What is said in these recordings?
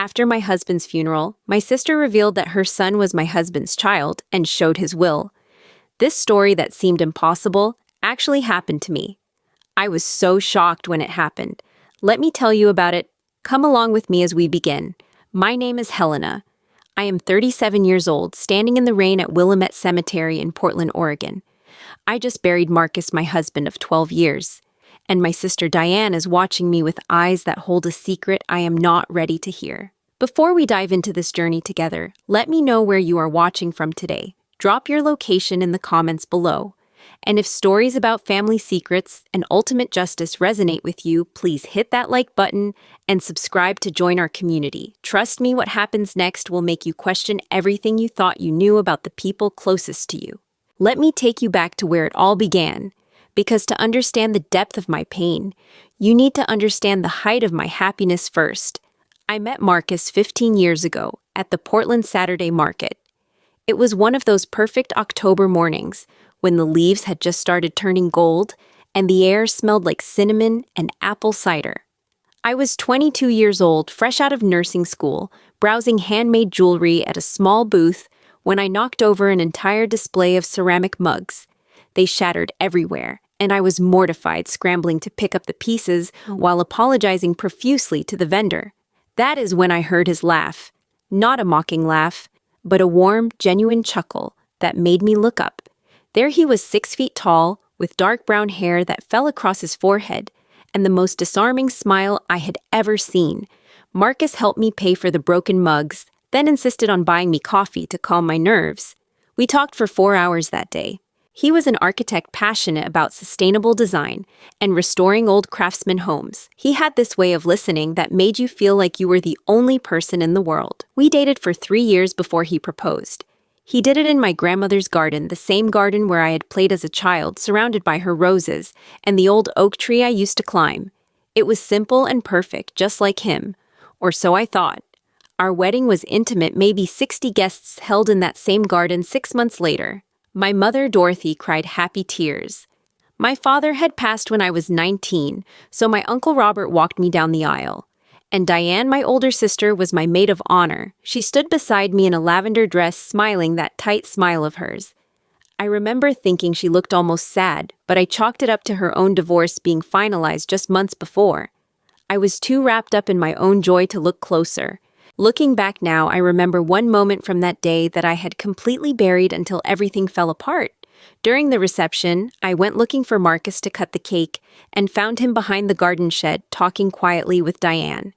After my husband's funeral, my sister revealed that her son was my husband's child and showed his will. This story that seemed impossible actually happened to me. I was so shocked when it happened. Let me tell you about it. Come along with me as we begin. My name is Helena. I am 37 years old, standing in the rain at Willamette Cemetery in Portland, Oregon. I just buried Marcus, my husband of 12 years. And my sister Diane is watching me with eyes that hold a secret I am not ready to hear. Before we dive into this journey together, let me know where you are watching from today. Drop your location in the comments below. And if stories about family secrets and ultimate justice resonate with you, please hit that like button and subscribe to join our community. Trust me, what happens next will make you question everything you thought you knew about the people closest to you. Let me take you back to where it all began. Because to understand the depth of my pain, you need to understand the height of my happiness first. I met Marcus 15 years ago at the Portland Saturday Market. It was one of those perfect October mornings when the leaves had just started turning gold and the air smelled like cinnamon and apple cider. I was 22 years old, fresh out of nursing school, browsing handmade jewelry at a small booth when I knocked over an entire display of ceramic mugs. They shattered everywhere, and I was mortified, scrambling to pick up the pieces while apologizing profusely to the vendor. That is when I heard his laugh. Not a mocking laugh, but a warm, genuine chuckle that made me look up. There he was, 6 feet tall, with dark brown hair that fell across his forehead, and the most disarming smile I had ever seen. Marcus helped me pay for the broken mugs, then insisted on buying me coffee to calm my nerves. We talked for 4 hours that day. He was an architect passionate about sustainable design and restoring old craftsman homes. He had this way of listening that made you feel like you were the only person in the world. We dated for 3 years before he proposed. He did it in my grandmother's garden, the same garden where I had played as a child, surrounded by her roses, and the old oak tree I used to climb. It was simple and perfect, just like him. Or so I thought. Our wedding was intimate, maybe 60 guests held in that same garden 6 months later. My mother, Dorothy, cried happy tears. My father had passed when I was 19, so my Uncle Robert walked me down the aisle. And Diane, my older sister, was my maid of honor. She stood beside me in a lavender dress, smiling that tight smile of hers. I remember thinking she looked almost sad, but I chalked it up to her own divorce being finalized just months before. I was too wrapped up in my own joy to look closer. Looking back now, I remember one moment from that day that I had completely buried until everything fell apart. During the reception, I went looking for Marcus to cut the cake and found him behind the garden shed, talking quietly with Diane.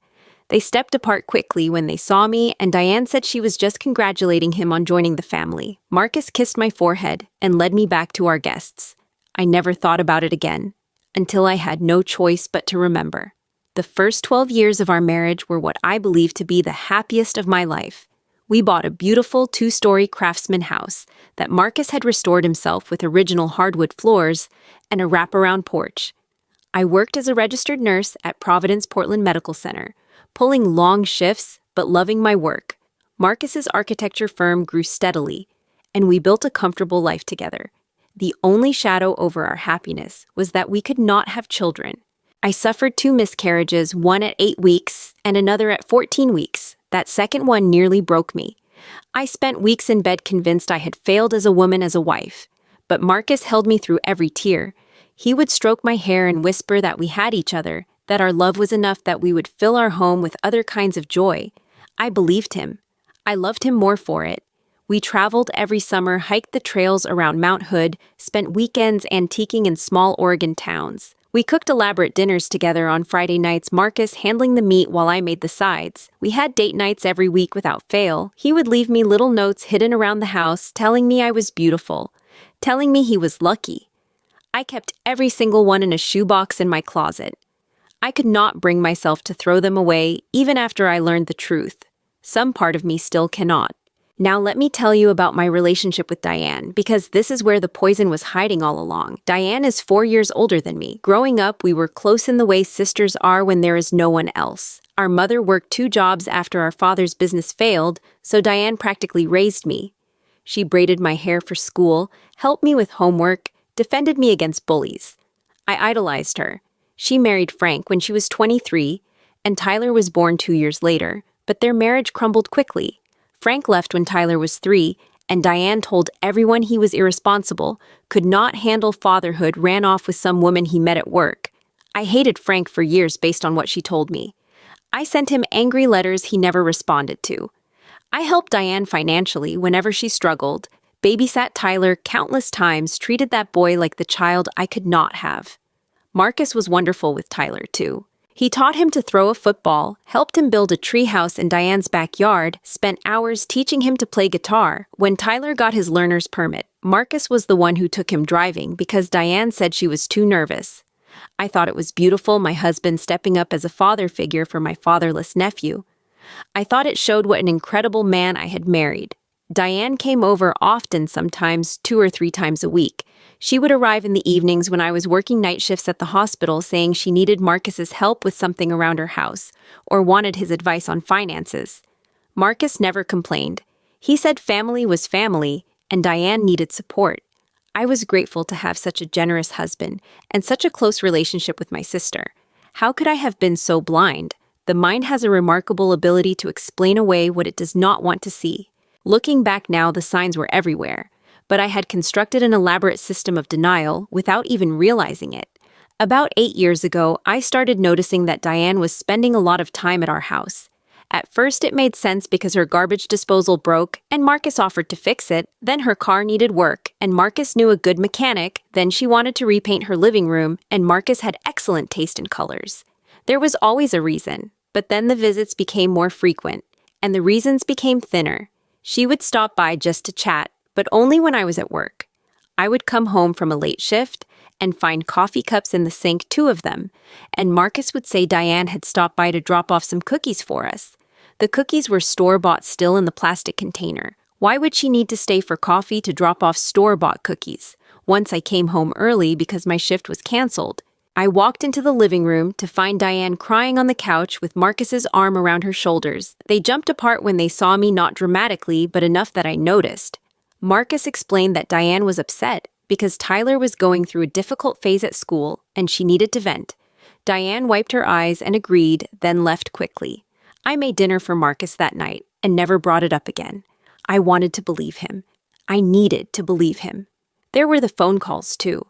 They stepped apart quickly when they saw me, and Diane said she was just congratulating him on joining the family. Marcus kissed my forehead and led me back to our guests. I never thought about it again, until I had no choice but to remember. The first 12 years of our marriage were what I believe to be the happiest of my life. We bought a beautiful 2-story craftsman house that Marcus had restored himself with original hardwood floors and a wraparound porch. I worked as a registered nurse at Providence Portland Medical Center, pulling long shifts but loving my work. Marcus's architecture firm grew steadily, and we built a comfortable life together. The only shadow over our happiness was that we could not have children. I suffered 2 miscarriages, one at 8 weeks and another at 14 weeks. That second one nearly broke me. I spent weeks in bed convinced I had failed as a woman, as a wife. But Marcus held me through every tear. He would stroke my hair and whisper that we had each other, that our love was enough, that we would fill our home with other kinds of joy. I believed him. I loved him more for it. We traveled every summer, hiked the trails around Mount Hood, spent weekends antiquing in small Oregon towns. We cooked elaborate dinners together on Friday nights, Marcus handling the meat while I made the sides. We had date nights every week without fail. He would leave me little notes hidden around the house, telling me I was beautiful, telling me he was lucky. I kept every single one in a shoebox in my closet. I could not bring myself to throw them away, even after I learned the truth. Some part of me still cannot. Now let me tell you about my relationship with Diane, because this is where the poison was hiding all along. Diane is 4 years older than me. Growing up, we were close in the way sisters are when there is no one else. Our mother worked 2 jobs after our father's business failed, so Diane practically raised me. She braided my hair for school, helped me with homework, defended me against bullies. I idolized her. She married Frank when she was 23, and Tyler was born 2 years later. but their marriage crumbled quickly. Frank left when Tyler was 3, and Diane told everyone he was irresponsible, could not handle fatherhood, ran off with some woman he met at work. I hated Frank for years based on what she told me. I sent him angry letters he never responded to. I helped Diane financially whenever she struggled, babysat Tyler countless times, treated that boy like the child I could not have. Marcus was wonderful with Tyler, too. He taught him to throw a football, helped him build a treehouse in Diane's backyard, spent hours teaching him to play guitar. When Tyler got his learner's permit, Marcus was the one who took him driving because Diane said she was too nervous. I thought it was beautiful, my husband stepping up as a father figure for my fatherless nephew. I thought it showed what an incredible man I had married. Diane came over often, sometimes 2 or 3 times a week. She would arrive in the evenings when I was working night shifts at the hospital, saying she needed Marcus's help with something around her house or wanted his advice on finances. Marcus never complained. He said family was family and Diane needed support. I was grateful to have such a generous husband and such a close relationship with my sister. How could I have been so blind? The mind has a remarkable ability to explain away what it does not want to see. Looking back now, the signs were everywhere, but I had constructed an elaborate system of denial without even realizing it. About 8 years ago, I started noticing that Diane was spending a lot of time at our house. At first, it made sense because her garbage disposal broke and Marcus offered to fix it. Then her car needed work and Marcus knew a good mechanic. Then she wanted to repaint her living room and Marcus had excellent taste in colors. There was always a reason, but then the visits became more frequent and the reasons became thinner. She would stop by just to chat, but only when I was at work. I would come home from a late shift and find coffee cups in the sink, 2 of them, and Marcus would say Diane had stopped by to drop off some cookies for us. The cookies were store-bought, still in the plastic container. Why would she need to stay for coffee to drop off store-bought cookies? Once I came home early because my shift was canceled. I walked into the living room to find Diane crying on the couch with Marcus's arm around her shoulders. They jumped apart when they saw me, not dramatically, but enough that I noticed. Marcus explained that Diane was upset because Tyler was going through a difficult phase at school and she needed to vent. Diane wiped her eyes and agreed, then left quickly. I made dinner for Marcus that night and never brought it up again. I wanted to believe him. I needed to believe him. There were the phone calls, too.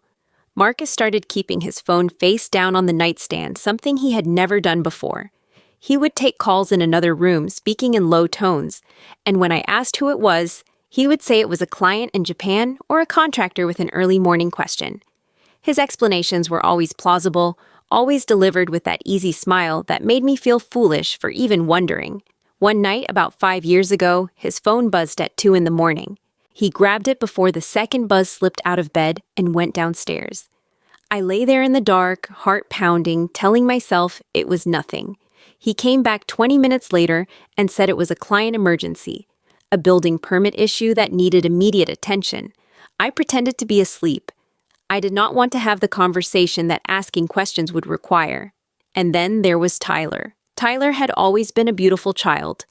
Marcus started keeping his phone face down on the nightstand, something he had never done before. He would take calls in another room, speaking in low tones, and when I asked who it was, he would say it was a client in Japan or a contractor with an early morning question. His explanations were always plausible, always delivered with that easy smile that made me feel foolish for even wondering. One night, about 5 years ago, his phone buzzed at 2 in the morning. He grabbed it before the second buzz slipped out of bed and went downstairs. I lay there in the dark, heart pounding, telling myself it was nothing. He came back 20 minutes later and said it was a client emergency, a building permit issue that needed immediate attention. I pretended to be asleep. I did not want to have the conversation that asking questions would require. And then there was Tyler. Tyler had always been a beautiful child.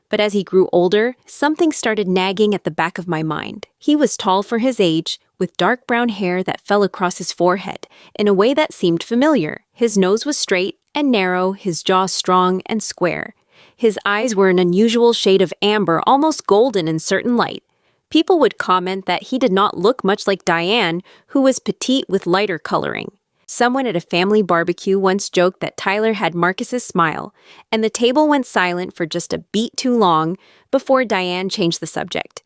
But as he grew older, something started nagging at the back of my mind. He was tall for his age, with dark brown hair that fell across his forehead in a way that seemed familiar. His nose was straight and narrow, his jaw strong and square. His eyes were an unusual shade of amber, almost golden in certain light. People would comment that he did not look much like Diane, who was petite with lighter coloring. Someone at a family barbecue once joked that Tyler had Marcus's smile, and the table went silent for just a beat too long before Diane changed the subject.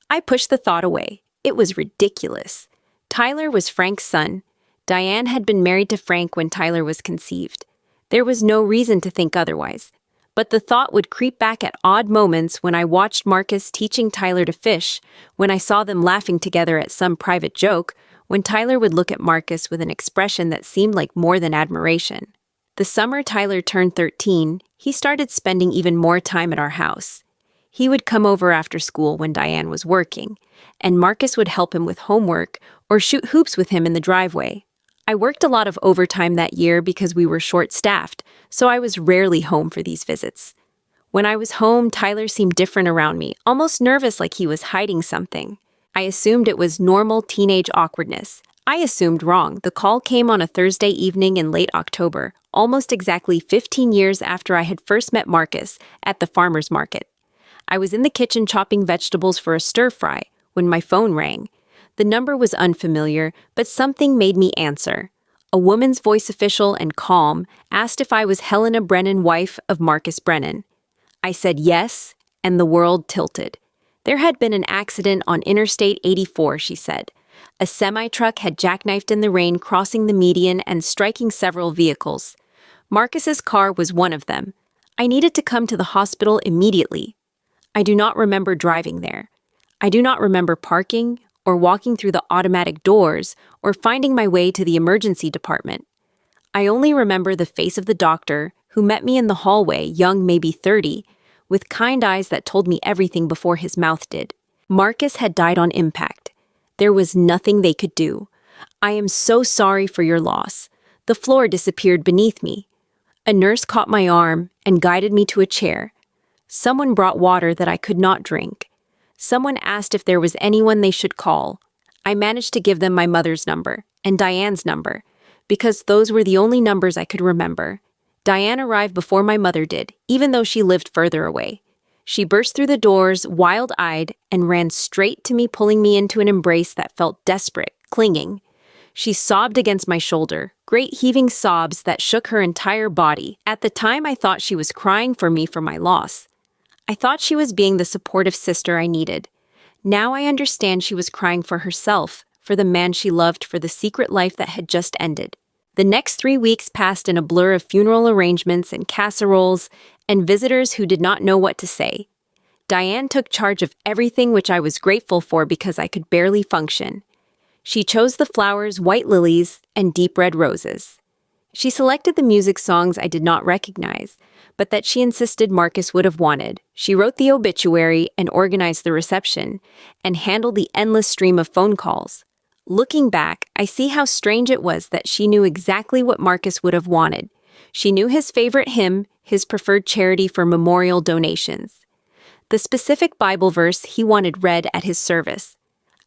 I pushed the thought away. It was ridiculous. Tyler was Frank's son. Diane had been married to Frank when Tyler was conceived. There was no reason to think otherwise. But the thought would creep back at odd moments when I watched Marcus teaching Tyler to fish, when I saw them laughing together at some private joke, when Tyler would look at Marcus with an expression that seemed like more than admiration. The summer Tyler turned 13, he started spending even more time at our house. He would come over after school when Diane was working, and Marcus would help him with homework or shoot hoops with him in the driveway. I worked a lot of overtime that year because we were short-staffed, so I was rarely home for these visits. When I was home, Tyler seemed different around me, almost nervous, like he was hiding something. I assumed it was normal teenage awkwardness. I assumed wrong. The call came on a Thursday evening in late October, almost exactly 15 years after I had first met Marcus at the farmer's market. I was in the kitchen chopping vegetables for a stir-fry when my phone rang. The number was unfamiliar, but something made me answer. A woman's voice, official and calm, asked if I was Helena Brennan, wife of Marcus Brennan. I said yes, and the world tilted. There had been an accident on Interstate 84, she said. A semi-truck had jackknifed in the rain, crossing the median and striking several vehicles. Marcus's car was one of them. I needed to come to the hospital immediately. I do not remember driving there. I do not remember parking or walking through the automatic doors or finding my way to the emergency department. I only remember the face of the doctor who met me in the hallway, young, maybe 30, with kind eyes that told me everything before his mouth did. Marcus had died on impact. There was nothing they could do. I am so sorry for your loss. The floor disappeared beneath me. A nurse caught my arm and guided me to a chair. Someone brought water that I could not drink. Someone asked if there was anyone they should call. I managed to give them my mother's number and Diane's number, because those were the only numbers I could remember. Diane arrived before my mother did, even though she lived further away. She burst through the doors, wild-eyed, and ran straight to me, pulling me into an embrace that felt desperate, clinging. She sobbed against my shoulder, great heaving sobs that shook her entire body. At the time, I thought she was crying for me for my loss. I thought she was being the supportive sister I needed. Now I understand she was crying for herself, for the man she loved, for the secret life that had just ended. The next 3 weeks passed in a blur of funeral arrangements and casseroles and visitors who did not know what to say. Diane took charge of everything, which I was grateful for because I could barely function. She chose the flowers, white lilies, and deep red roses. She selected the music songs I did not recognize, but that she insisted Marcus would have wanted. She wrote the obituary and organized the reception, and handled the endless stream of phone calls. Looking back, I see how strange it was that she knew exactly what Marcus would have wanted. She knew his favorite hymn, his preferred charity for memorial donations, the specific Bible verse he wanted read at his service.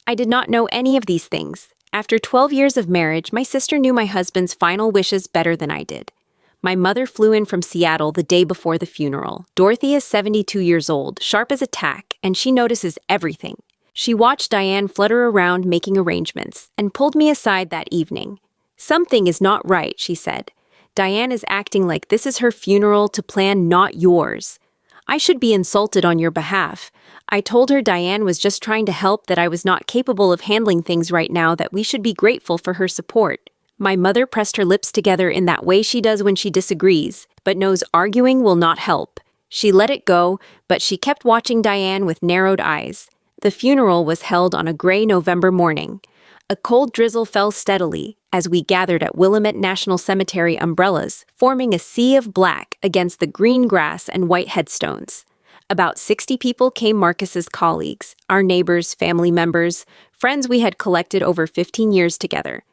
I did not know any of these things. After 12 years of marriage, my sister knew my husband's final wishes better than I did. My mother flew in from Seattle the day before the funeral. Dorothy is 72 years old, sharp as a tack, and she notices everything. She watched Diane flutter around making arrangements and pulled me aside that evening. "Something is not right," she said. "Diane is acting like this is her funeral to plan, not yours. I should be insulted on your behalf." I told her Diane was just trying to help, that I was not capable of handling things right now, that we should be grateful for her support. My mother pressed her lips together in that way she does when she disagrees, but knows arguing will not help. She let it go, but she kept watching Diane with narrowed eyes. The funeral was held on a gray November morning. A cold drizzle fell steadily as we gathered at Willamette National Cemetery, umbrellas forming a sea of black against the green grass and white headstones. About 60 people came, Marcus's colleagues, our neighbors, family members, friends we had collected over 15 years together.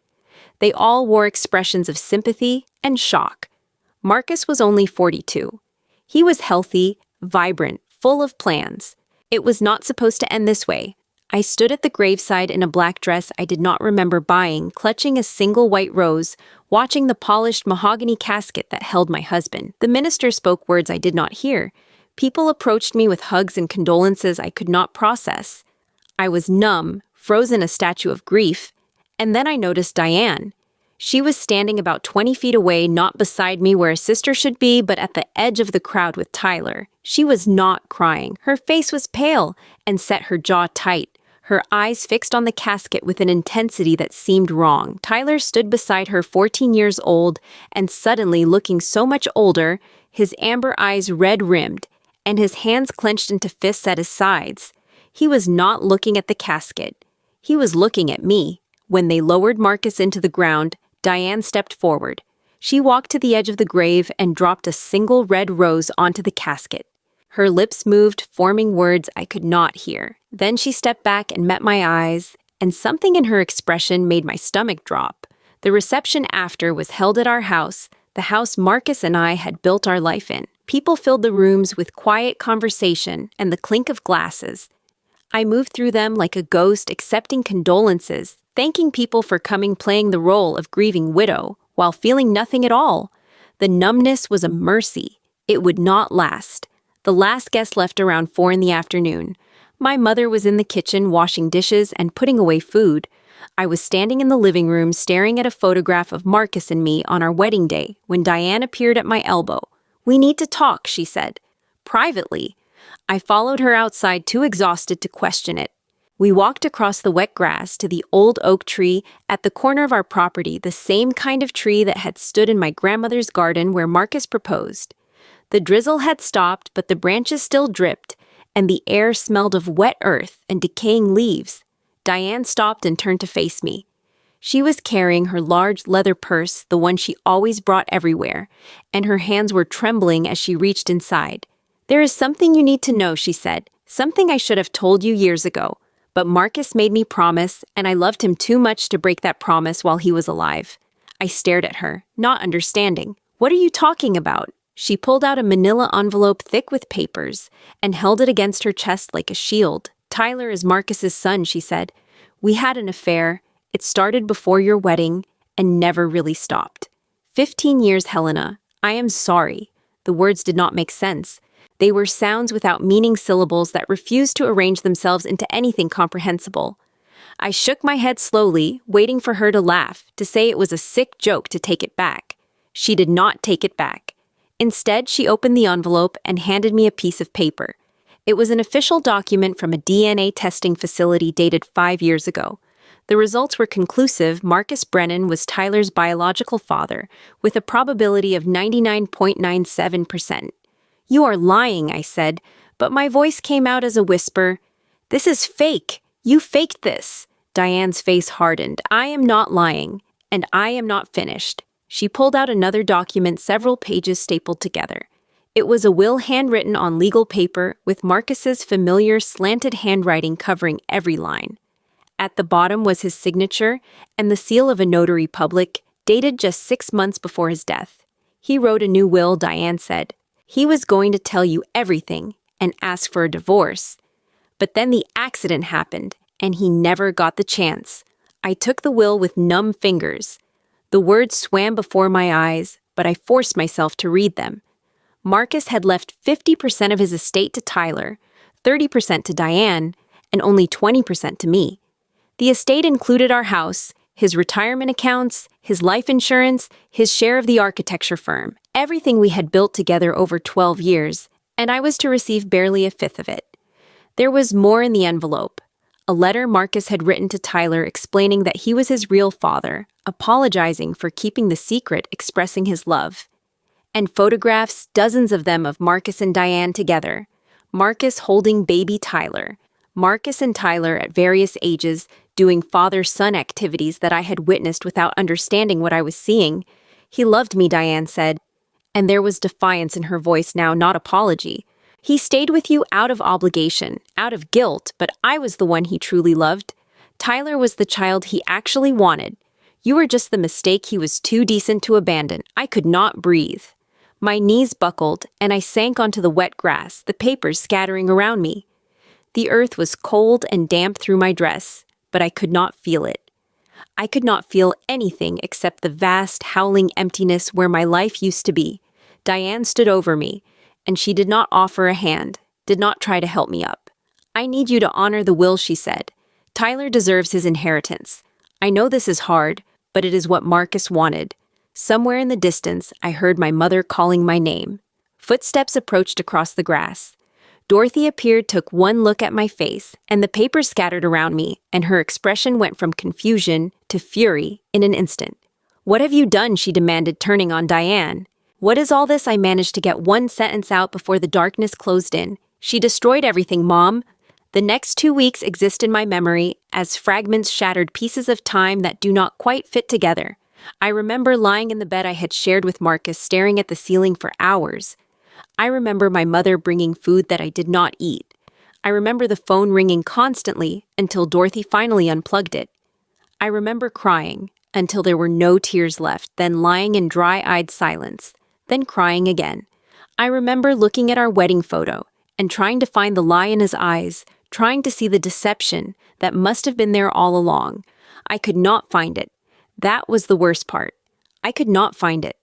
They all wore expressions of sympathy and shock. Marcus was only 42. He was healthy, vibrant, full of plans. It was not supposed to end this way. I stood at the graveside in a black dress I did not remember buying, clutching a single white rose, watching the polished mahogany casket that held my husband. The minister spoke words I did not hear. People approached me with hugs and condolences I could not process. I was numb, frozen, a statue of grief. And then I noticed Diane. She was standing about 20 feet away, not beside me where a sister should be, but at the edge of the crowd with Tyler. She was not crying. Her face was pale and set her jaw tight, her eyes fixed on the casket with an intensity that seemed wrong. Tyler stood beside her, 14 years old, and suddenly looking so much older, his amber eyes red-rimmed, and his hands clenched into fists at his sides. He was not looking at the casket. He was looking at me. When they lowered Marcus into the ground, Diane stepped forward. She walked to the edge of the grave and dropped a single red rose onto the casket. Her lips moved, forming words I could not hear. Then she stepped back and met my eyes, and something in her expression made my stomach drop. The reception after was held at our house, the house Marcus and I had built our life in. People filled the rooms with quiet conversation and the clink of glasses. I moved through them like a ghost, accepting condolences, thanking people for coming, playing the role of grieving widow while feeling nothing at all. The numbness was a mercy. It would not last. The last guest left around 4 in the afternoon. My mother was in the kitchen washing dishes and putting away food. I was standing in the living room staring at a photograph of Marcus and me on our wedding day when Diane appeared at my elbow. "We need to talk," she said. Privately. I followed her outside, too exhausted to question it. We walked across the wet grass to the old oak tree at the corner of our property, the same kind of tree that had stood in my grandmother's garden where Marcus proposed. The drizzle had stopped, but the branches still dripped, and the air smelled of wet earth and decaying leaves. Diane stopped and turned to face me. She was carrying her large leather purse, the one she always brought everywhere, and her hands were trembling as she reached inside. "There is something you need to know," she said, "something I should have told you years ago. But Marcus made me promise, and I loved him too much to break that promise while he was alive." I stared at her, not understanding. "What are you talking about?" She pulled out a manila envelope thick with papers and held it against her chest like a shield. "Tyler is Marcus's son," she said. "We had an affair. It started before your wedding and never really stopped. 15 years, Helena. I am sorry." The words did not make sense. They were sounds without meaning, syllables that refused to arrange themselves into anything comprehensible. I shook my head slowly, waiting for her to laugh, to say it was a sick joke to take it back. She did not take it back. Instead, she opened the envelope and handed me a piece of paper. It was an official document from a DNA testing facility dated 5 years ago. The results were conclusive. Marcus Brennan was Tyler's biological father, with a probability of 99.97%. "You are lying," I said, but my voice came out as a whisper. "This is fake. You faked this." Diane's face hardened. "I am not lying, and I am not finished." She pulled out another document, several pages stapled together. It was a will handwritten on legal paper, with Marcus's familiar slanted handwriting covering every line. At the bottom was his signature and the seal of a notary public, dated just 6 months before his death. "He wrote a new will," Diane said. "He was going to tell you everything and ask for a divorce. But then the accident happened, and he never got the chance." I took the will with numb fingers. The words swam before my eyes, but I forced myself to read them. Marcus had left 50% of his estate to Tyler, 30% to Diane, and only 20% to me. The estate included our house, his retirement accounts, his life insurance, his share of the architecture firm, everything we had built together over 12 years, and I was to receive barely a fifth of it. There was more in the envelope. A letter Marcus had written to Tyler explaining that he was his real father, apologizing for keeping the secret, expressing his love. And photographs, dozens of them, of Marcus and Diane together. Marcus holding baby Tyler. Marcus and Tyler at various ages doing father-son activities that I had witnessed without understanding what I was seeing. "He loved me," Diane said. And there was defiance in her voice now, not apology. "He stayed with you out of obligation, out of guilt, but I was the one he truly loved. Tyler was the child he actually wanted. You were just the mistake he was too decent to abandon." I could not breathe. My knees buckled, and I sank onto the wet grass, the papers scattering around me. The earth was cold and damp through my dress, but I could not feel it. I could not feel anything except the vast, howling emptiness where my life used to be. Diane stood over me, and she did not offer a hand, did not try to help me up. "I need you to honor the will," she said. "Tyler deserves his inheritance. I know this is hard, but it is what Marcus wanted." Somewhere in the distance, I heard my mother calling my name. Footsteps approached across the grass. Dorothy appeared, took one look at my face, and the papers scattered around me, and her expression went from confusion to fury in an instant. "What have you done?" she demanded, turning on Diane. "What is all this?" I managed to get one sentence out before the darkness closed in. "She destroyed everything, Mom." The next 2 weeks exist in my memory as fragments, shattered pieces of time that do not quite fit together. I remember lying in the bed I had shared with Marcus, staring at the ceiling for hours. I remember my mother bringing food that I did not eat. I remember the phone ringing constantly until Dorothy finally unplugged it. I remember crying until there were no tears left, then lying in dry-eyed silence, then crying again. I remember looking at our wedding photo and trying to find the lie in his eyes, trying to see the deception that must have been there all along. I could not find it. That was the worst part. I could not find it.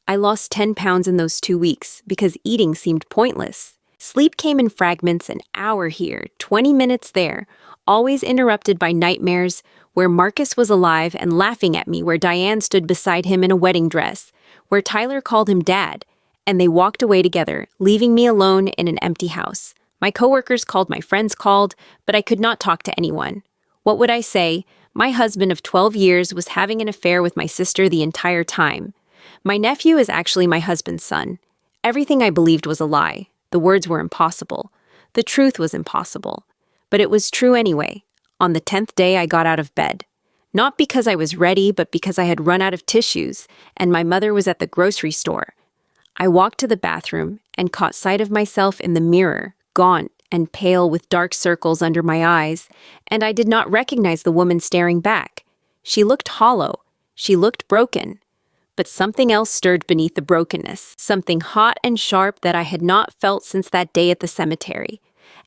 I lost 10 pounds in those 2 weeks because eating seemed pointless. Sleep came in fragments, an hour here, 20 minutes there, always interrupted by nightmares where Marcus was alive and laughing at me, where Diane stood beside him in a wedding dress, where Tyler called him dad, and they walked away together, leaving me alone in an empty house. My coworkers called, my friends called, but I could not talk to anyone. What would I say? My husband of 12 years was having an affair with my sister the entire time. My nephew is actually my husband's son. Everything I believed was a lie. The words were impossible. The truth was impossible. But it was true anyway. On the 10th day, I got out of bed. Not because I was ready, but because I had run out of tissues, and my mother was at the grocery store. I walked to the bathroom and caught sight of myself in the mirror, gaunt and pale with dark circles under my eyes, and I did not recognize the woman staring back. She looked hollow. She looked broken. But something else stirred beneath the brokenness, something hot and sharp that I had not felt since that day at the cemetery.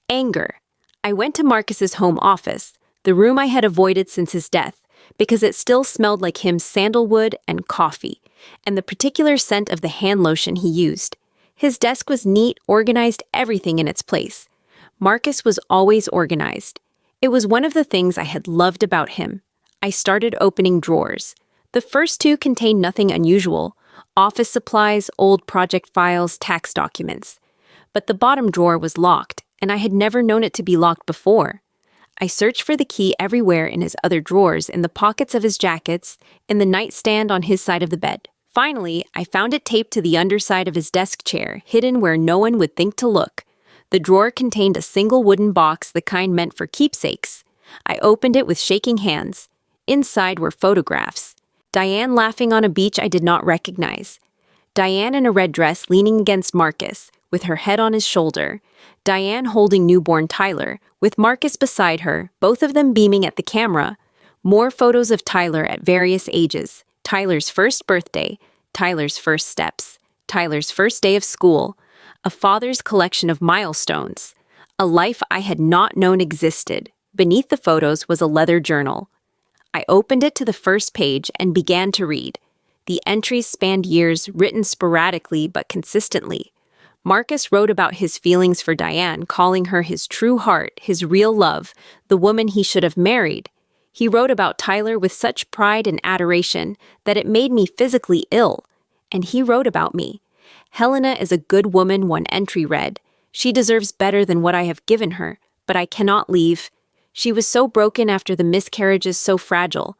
Anger. I went to Marcus's home office, the room I had avoided since his death, because it still smelled like him sandalwood and coffee, and the particular scent of the hand lotion he used. His desk was neat, organized, everything in its place. Marcus was always organized. It was one of the things I had loved about him. I started opening drawers. The first two contained nothing unusual: office supplies, old project files, tax documents. But the bottom drawer was locked, and I had never known it to be locked before. I searched for the key everywhere in his other drawers, in the pockets of his jackets, in the nightstand on his side of the bed. Finally, I found it taped to the underside of his desk chair, hidden where no one would think to look. The drawer contained a single wooden box, the kind meant for keepsakes. I opened it with shaking hands. Inside were photographs. Diane laughing on a beach I did not recognize. Diane in a red dress leaning against Marcus, with her head on his shoulder. Diane holding newborn Tyler, with Marcus beside her, both of them beaming at the camera. More photos of Tyler at various ages. Tyler's first birthday, Tyler's first steps, Tyler's first day of school. A father's collection of milestones. A life I had not known existed. Beneath the photos was a leather journal. I opened it to the first page and began to read. The entries spanned years, written sporadically but consistently. Marcus wrote about his feelings for Diane, calling her his true heart, his real love, the woman he should have married. He wrote about Tyler with such pride and adoration that it made me physically ill. And he wrote about me. Helena is a good woman, one entry read. She deserves better than what I have given her, but I cannot leave. She was so broken after the miscarriages, so fragile.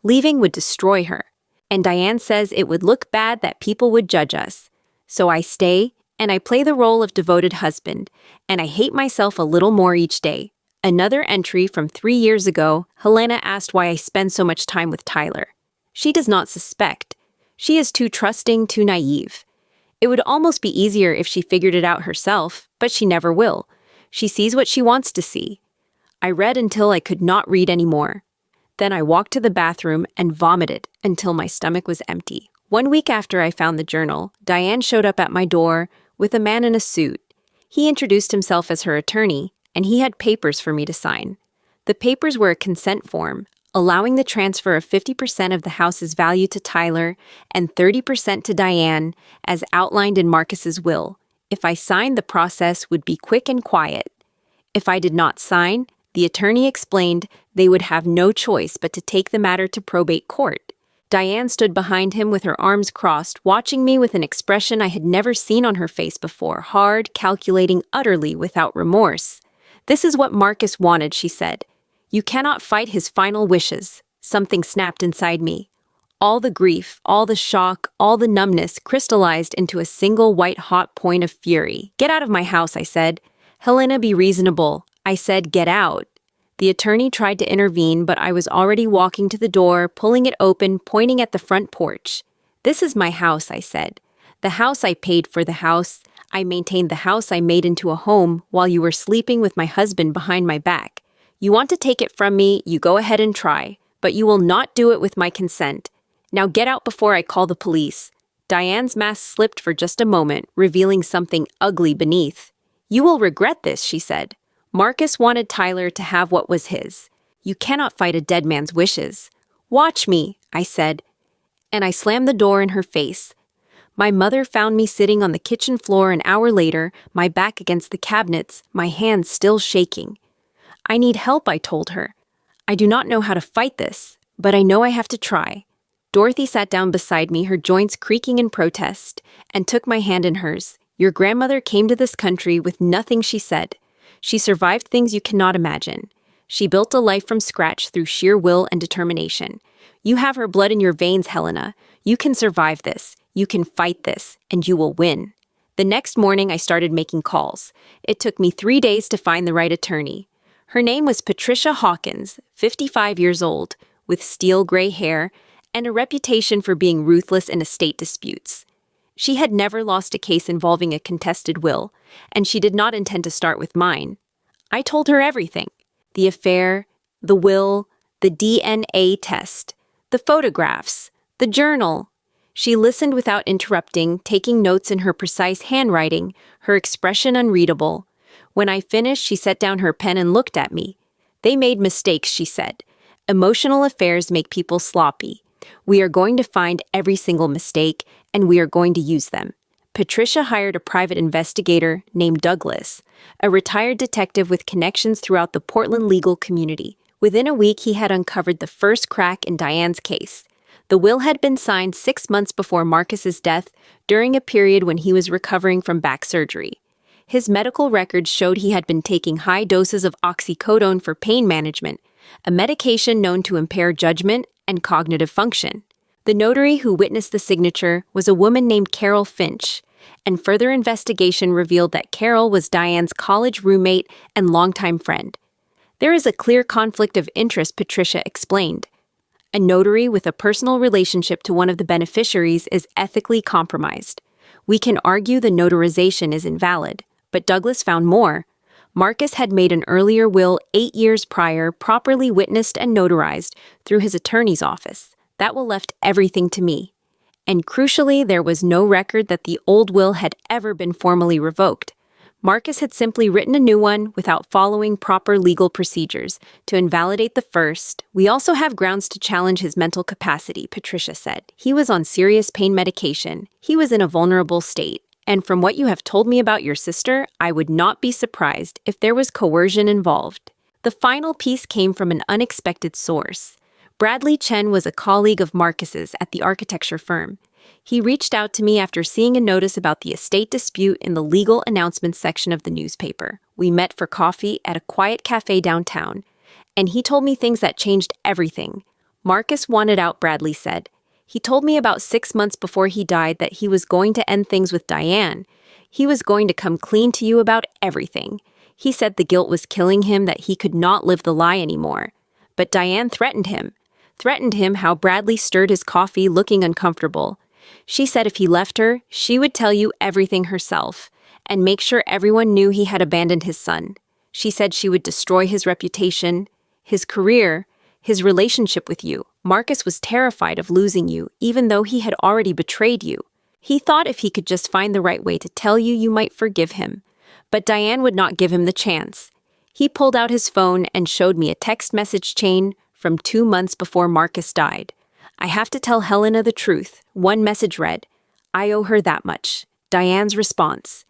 Leaving would destroy her. And Diane says it would look bad, that people would judge us. So I stay, and I play the role of devoted husband, and I hate myself a little more each day. Another entry from 3 years ago, Helena asked why I spend so much time with Tyler. She does not suspect. She is too trusting, too naive. It would almost be easier if she figured it out herself, but she never will. She sees what she wants to see. I read until I could not read anymore. Then I walked to the bathroom and vomited until my stomach was empty. 1 week after I found the journal, Diane showed up at my door with a man in a suit. He introduced himself as her attorney, and he had papers for me to sign. The papers were a consent form, allowing the transfer of 50% of the house's value to Tyler and 30% to Diane, as outlined in Marcus's will. If I signed, the process would be quick and quiet. If I did not sign, the attorney explained they would have no choice but to take the matter to probate court. Diane stood behind him with her arms crossed, watching me with an expression I had never seen on her face before, hard, calculating, utterly without remorse. "This is what Marcus wanted," she said. "You cannot fight his final wishes." Something snapped inside me. All the grief, all the shock, all the numbness crystallized into a single white-hot point of fury. "Get out of my house," I said. "Helena, be reasonable." I said, "Get out." The attorney tried to intervene, but I was already walking to the door, pulling it open, pointing at the front porch. "This is my house," I said. "The house I paid for, the house I maintained, the house I made into a home while you were sleeping with my husband behind my back. You want to take it from me, you go ahead and try, but you will not do it with my consent. Now get out before I call the police." Diane's mask slipped for just a moment, revealing something ugly beneath. "You will regret this," she said. "Marcus wanted Tyler to have what was his. You cannot fight a dead man's wishes. Watch me, I said, and I slammed the door in her face. My mother found me sitting on the kitchen floor an hour later, my back against the cabinets, my hands still shaking. I need help, I told her. I do not know how to fight this, but I know I have to try. Dorothy sat down beside me, her joints creaking in protest, and took my hand in hers. Your grandmother came to this country with nothing, she said. She survived things you cannot imagine. She built a life from scratch through sheer will and determination. You have her blood in your veins, Helena. You can survive this. You can fight this, and you will win. The next morning, I started making calls. It took me 3 days to find the right attorney. Her name was Patricia Hawkins, 55 years old, with steel gray hair and a reputation for being ruthless in estate disputes. She had never lost a case involving a contested will, and she did not intend to start with mine. I told her everything: the affair, the will, the DNA test, the photographs, the journal. She listened without interrupting, taking notes in her precise handwriting, her expression unreadable. When I finished, she set down her pen and looked at me. They made mistakes, she said. Emotional affairs make people sloppy. We are going to find every single mistake, and we are going to use them. Patricia hired a private investigator named Douglas, a retired detective with connections throughout the Portland legal community. Within a week, he had uncovered the first crack in Diane's case. The will had been signed 6 months before Marcus's death, during a period when he was recovering from back surgery. His medical records showed he had been taking high doses of oxycodone for pain management, a medication known to impair judgment and cognitive function. The notary who witnessed the signature was a woman named Carol Finch, and further investigation revealed that Carol was Diane's college roommate and longtime friend. There is a clear conflict of interest, Patricia explained. A notary with a personal relationship to one of the beneficiaries is ethically compromised. We can argue the notarization is invalid, but Douglas found more. Marcus had made an earlier will 8 years prior, properly witnessed and notarized through his attorney's office. That will left everything to me. And crucially, there was no record that the old will had ever been formally revoked. Marcus had simply written a new one without following proper legal procedures to invalidate the first. We also have grounds to challenge his mental capacity, Patricia said. He was on serious pain medication. He was in a vulnerable state. And from what you have told me about your sister, I would not be surprised if there was coercion involved. The final piece came from an unexpected source. Bradley Chen was a colleague of Marcus's at the architecture firm. He reached out to me after seeing a notice about the estate dispute in the legal announcements section of the newspaper. We met for coffee at a quiet cafe downtown, and he told me things that changed everything. Marcus wanted out, Bradley said. He told me about 6 months before he died that he was going to end things with Diane. He was going to come clean to you about everything. He said the guilt was killing him, that he could not live the lie anymore. But Diane threatened him how Bradley stirred his coffee, looking uncomfortable. She said if he left her, she would tell you everything herself and make sure everyone knew he had abandoned his son. She said she would destroy his reputation, his career, his relationship with you. Marcus was terrified of losing you, even though he had already betrayed you. He thought if he could just find the right way to tell you, you might forgive him. But Diane would not give him the chance. He pulled out his phone and showed me a text message chain from 2 months before Marcus died. I have to tell Helena the truth. One message read, I owe her that much. Diane's response,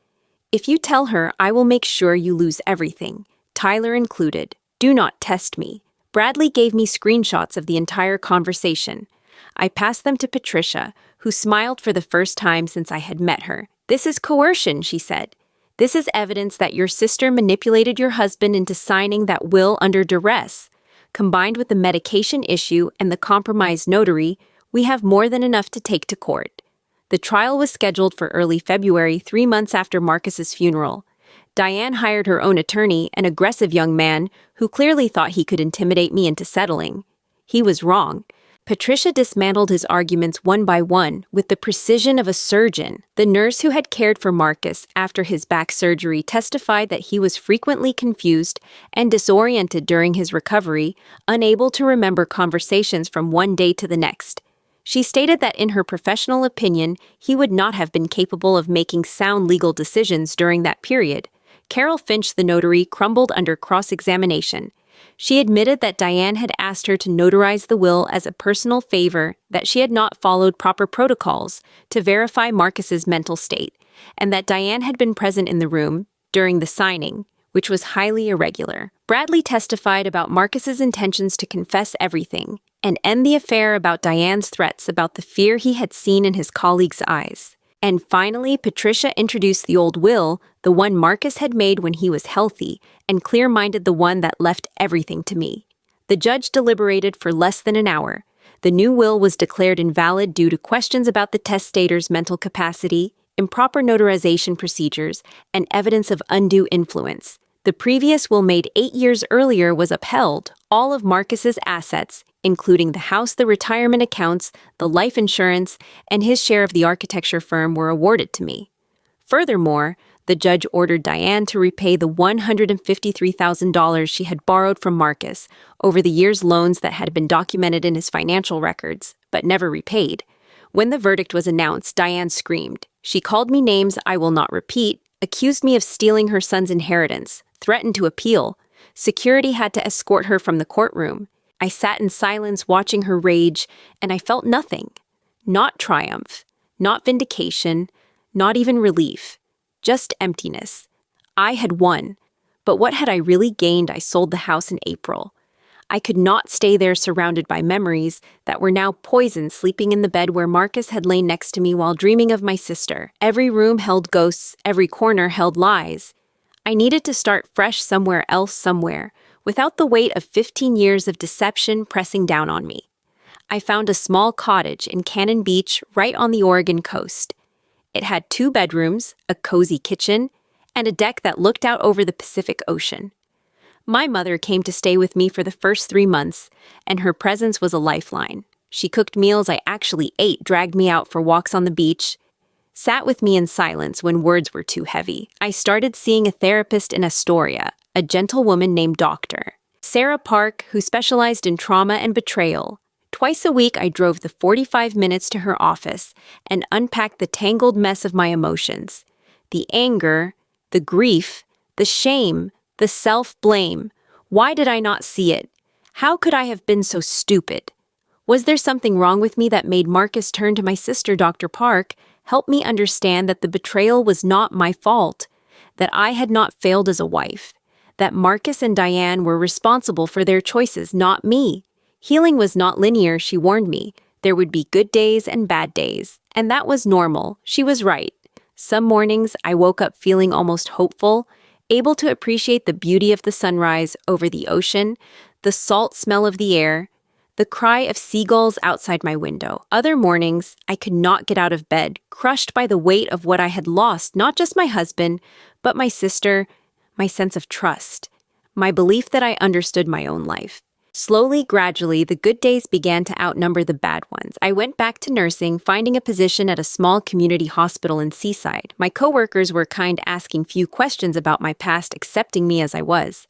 if you tell her, I will make sure you lose everything, Tyler included. Do not test me. Bradley gave me screenshots of the entire conversation. I passed them to Patricia, who smiled for the first time since I had met her. This is coercion, she said. This is evidence that your sister manipulated your husband into signing that will under duress. Combined with the medication issue and the compromised notary, we have more than enough to take to court. The trial was scheduled for early February, 3 months after Marcus's funeral. Diane hired her own attorney, an aggressive young man who clearly thought he could intimidate me into settling. He was wrong. Patricia dismantled his arguments one by one with the precision of a surgeon. The nurse who had cared for Marcus after his back surgery testified that he was frequently confused and disoriented during his recovery, unable to remember conversations from one day to the next. She stated that in her professional opinion, he would not have been capable of making sound legal decisions during that period. Carol Finch, the notary, crumbled under cross-examination. She admitted that Diane had asked her to notarize the will as a personal favor, that she had not followed proper protocols to verify Marcus's mental state, and that Diane had been present in the room during the signing, which was highly irregular. Bradley testified about Marcus's intentions to confess everything and end the affair, about Diane's threats, about the fear he had seen in his colleague's eyes. And finally, Patricia introduced the old will, the one Marcus had made when he was healthy, and clear-minded, the one that left everything to me. The judge deliberated for less than an hour. The new will was declared invalid due to questions about the testator's mental capacity, improper notarization procedures, and evidence of undue influence. The previous will, made 8 years earlier, was upheld. All of Marcus's assets, including the house, the retirement accounts, the life insurance, and his share of the architecture firm, were awarded to me. Furthermore, the judge ordered Diane to repay the $153,000 she had borrowed from Marcus over the years, loans that had been documented in his financial records, but never repaid. When the verdict was announced, Diane screamed. She called me names I will not repeat, accused me of stealing her son's inheritance, threatened to appeal. Security had to escort her from the courtroom. I sat in silence watching her rage, and I felt nothing. Not triumph, not vindication, not even relief. Just emptiness. I had won, but what had I really gained? I sold the house in April. I could not stay there surrounded by memories that were now poison, sleeping in the bed where Marcus had lain next to me while dreaming of my sister. Every room held ghosts, every corner held lies. I needed to start fresh somewhere else, somewhere, without the weight of 15 years of deception pressing down on me. I found a small cottage in Cannon Beach, right on the Oregon coast. It had 2 bedrooms, a cozy kitchen, and a deck that looked out over the Pacific Ocean. My mother came to stay with me for the first 3 months, and her presence was a lifeline. She cooked meals I actually ate, dragged me out for walks on the beach, sat with me in silence when words were too heavy. I started seeing a therapist in Astoria, a gentle woman named Dr. Sarah Park, who specialized in trauma and betrayal. Twice a week, I drove the 45 minutes to her office and unpacked the tangled mess of my emotions. The anger, the grief, the shame, the self-blame. Why did I not see it? How could I have been so stupid? Was there something wrong with me that made Marcus turn to my sister, Dr. Park, help me understand that the betrayal was not my fault, that I had not failed as a wife, that Marcus and Diane were responsible for their choices, not me. Healing was not linear, she warned me. There would be good days and bad days, and that was normal. She was right. Some mornings I woke up feeling almost hopeful, able to appreciate the beauty of the sunrise over the ocean, the salt smell of the air, the cry of seagulls outside my window. Other mornings, I could not get out of bed, crushed by the weight of what I had lost, not just my husband, but my sister, my sense of trust, my belief that I understood my own life. Slowly, gradually, the good days began to outnumber the bad ones. I went back to nursing, finding a position at a small community hospital in Seaside. My coworkers were kind, asking few questions about my past, accepting me as I was.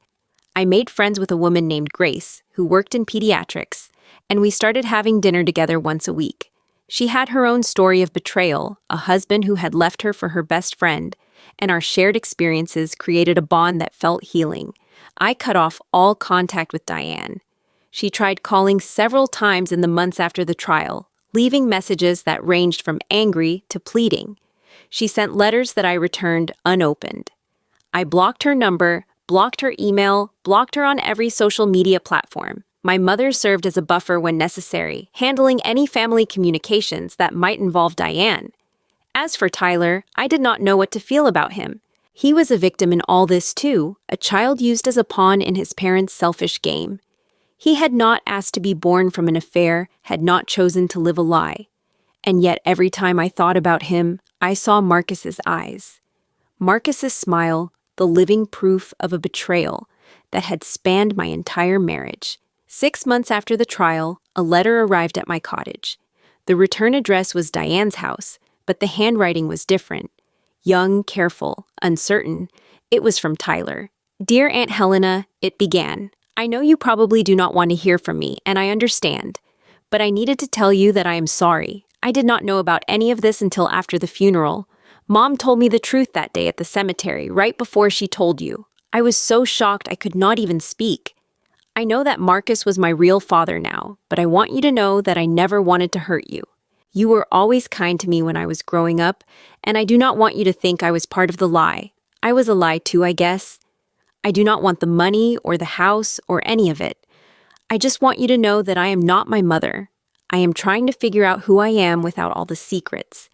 I made friends with a woman named Grace, who worked in pediatrics, and we started having dinner together once a week. She had her own story of betrayal, a husband who had left her for her best friend, and our shared experiences created a bond that felt healing. I cut off all contact with Diane. She tried calling several times in the months after the trial, leaving messages that ranged from angry to pleading. She sent letters that I returned unopened. I blocked her number, blocked her email, blocked her on every social media platform. My mother served as a buffer when necessary, handling any family communications that might involve Diane. As for Tyler, I did not know what to feel about him. He was a victim in all this too, a child used as a pawn in his parents' selfish game. He had not asked to be born from an affair, had not chosen to live a lie. And yet every time I thought about him, I saw Marcus's eyes. Marcus's smile, the living proof of a betrayal that had spanned my entire marriage. 6 months after the trial, a letter arrived at my cottage. The return address was Diane's house, but the handwriting was different. Young, careful, uncertain. It was from Tyler. Dear Aunt Helena, it began. I know you probably do not want to hear from me, and I understand. But I needed to tell you that I am sorry. I did not know about any of this until after the funeral. Mom told me the truth that day at the cemetery, right before she told you. I was so shocked I could not even speak. I know that Marcus was my real father now, but I want you to know that I never wanted to hurt you. You were always kind to me when I was growing up, and I do not want you to think I was part of the lie. I was a lie too, I guess. I do not want the money or the house or any of it. I just want you to know that I am not my mother. I am trying to figure out who I am without all the secrets.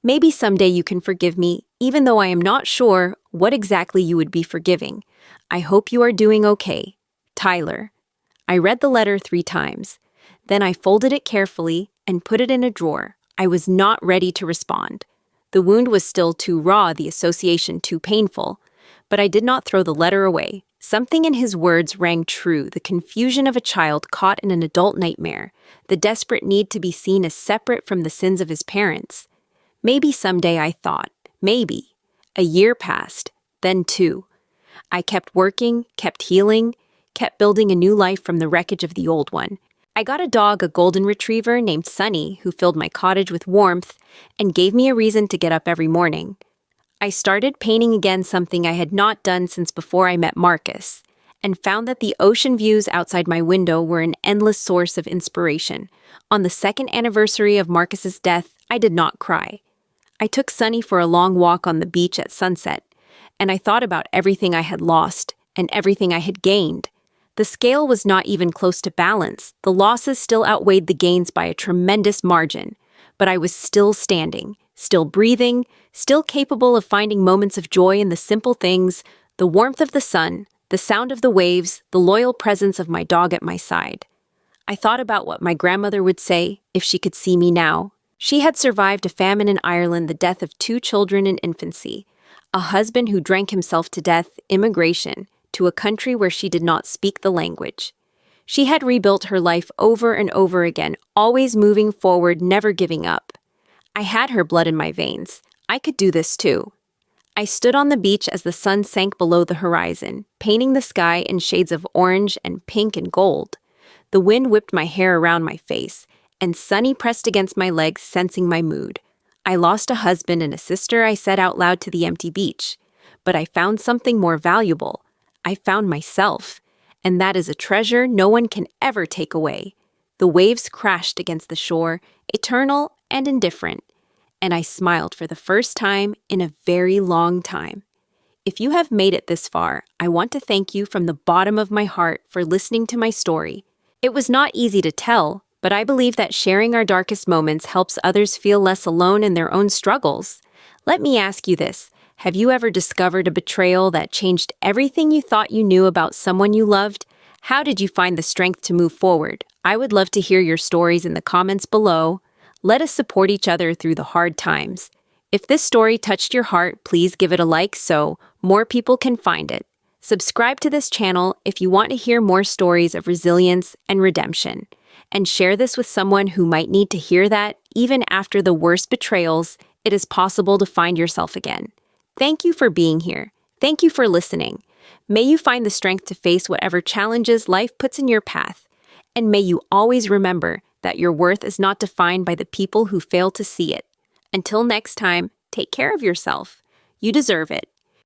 Maybe someday you can forgive me, even though I am not sure what exactly you would be forgiving. I hope you are doing okay. Tyler. I read the letter 3 times. Then I folded it carefully and put it in a drawer. I was not ready to respond. The wound was still too raw, the association too painful. But I did not throw the letter away. Something in his words rang true, the confusion of a child caught in an adult nightmare, the desperate need to be seen as separate from the sins of his parents. Maybe someday, I thought. Maybe. A year passed, then 2. I kept working, kept healing, kept building a new life from the wreckage of the old one. I got a dog, a golden retriever named Sunny, who filled my cottage with warmth and gave me a reason to get up every morning. I started painting again, something I had not done since before I met Marcus, and found that the ocean views outside my window were an endless source of inspiration. On the 2nd anniversary of Marcus's death, I did not cry. I took Sunny for a long walk on the beach at sunset, and I thought about everything I had lost and everything I had gained. The scale was not even close to balance. The losses still outweighed the gains by a tremendous margin, but I was still standing, still breathing, still capable of finding moments of joy in the simple things, the warmth of the sun, the sound of the waves, the loyal presence of my dog at my side. I thought about what my grandmother would say if she could see me now. She had survived a famine in Ireland, the death of 2 children in infancy, a husband who drank himself to death, immigration, to a country where she did not speak the language. She had rebuilt her life over and over again, always moving forward, never giving up. I had her blood in my veins. I could do this too. I stood on the beach as the sun sank below the horizon, painting the sky in shades of orange and pink and gold. The wind whipped my hair around my face, and Sunny pressed against my legs, sensing my mood. I lost a husband and a sister, I said out loud to the empty beach. But I found something more valuable. I found myself, and that is a treasure no one can ever take away. The waves crashed against the shore, eternal and indifferent, and I smiled for the first time in a very long time. If you have made it this far, I want to thank you from the bottom of my heart for listening to my story. It was not easy to tell, but I believe that sharing our darkest moments helps others feel less alone in their own struggles. Let me ask you this. Have you ever discovered a betrayal that changed everything you thought you knew about someone you loved? How did you find the strength to move forward? I would love to hear your stories in the comments below. Let us support each other through the hard times. If this story touched your heart, please give it a like so more people can find it. Subscribe to this channel if you want to hear more stories of resilience and redemption. And share this with someone who might need to hear that even after the worst betrayals, it is possible to find yourself again. Thank you for being here. Thank you for listening. May you find the strength to face whatever challenges life puts in your path. And may you always remember that your worth is not defined by the people who fail to see it. Until next time, take care of yourself. You deserve it.